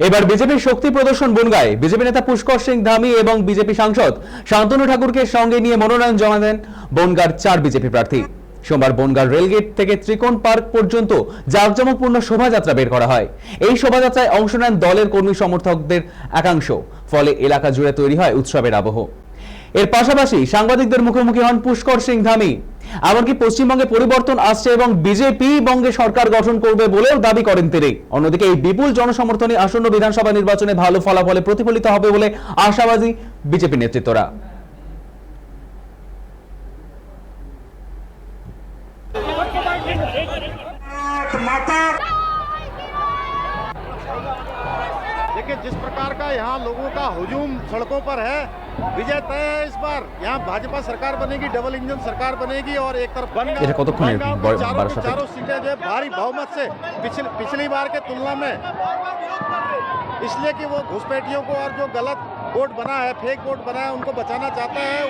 এবার বিজেপির শক্তি প্রদর্শন বনগাঁয় বিজেপি নেতা পুষ্কর সিং ধামি এবং বিজেপি সাংসদ শান্তনু ঠাকুরকে সঙ্গে নিয়ে মনোনয়ন জমা দেন বনগাঁর 4 বিজেপি প্রার্থী। সোমবার বনগাঁর রেলগেট থেকে ত্রিকোণ পার্ক পর্যন্ত জাঁকজমকপূর্ণ শোভাযাত্রা বের করা হয়। এই শোভাযাত্রায় অংশ নেন দলের কর্মী সমর্থকদের একাংশ, ফলে এলাকা জুড়ে তৈরি হয় উৎসবের আবহ। এর পাশাপাশি সাংবাদিকদের মুখোমুখি হন পুষ্কর সিং ধামি। এমনকি পশ্চিমবঙ্গে পরিবর্তন আসছে এবং বিজেপি বঙ্গে সরকার গঠন করবে বলেও দাবি করেন তিনি। অন্যদিকে এই বিপুল জনসমর্থনে আসন্ন বিধানসভা নির্বাচনে ভালো ফলাফলে প্রতিফলিত হবে বলে আশাবাদী বিজেপি নেতৃত্বরা। देखिए, जिस प्रकार का यहाँ लोगों का हुजूम सड़कों पर है, विजय तय है। इस बार यहाँ भाजपा सरकार बनेगी, डबल इंजन सरकार बनेगी और एक तरफ चारों सीटें जो भारी बहुमत से पिछली बार के तुलना में, इसलिए कि वो घुसपैठियों को और जो गलत वोट बना है, फेक वोट बना है, उनको बचाना चाहता है।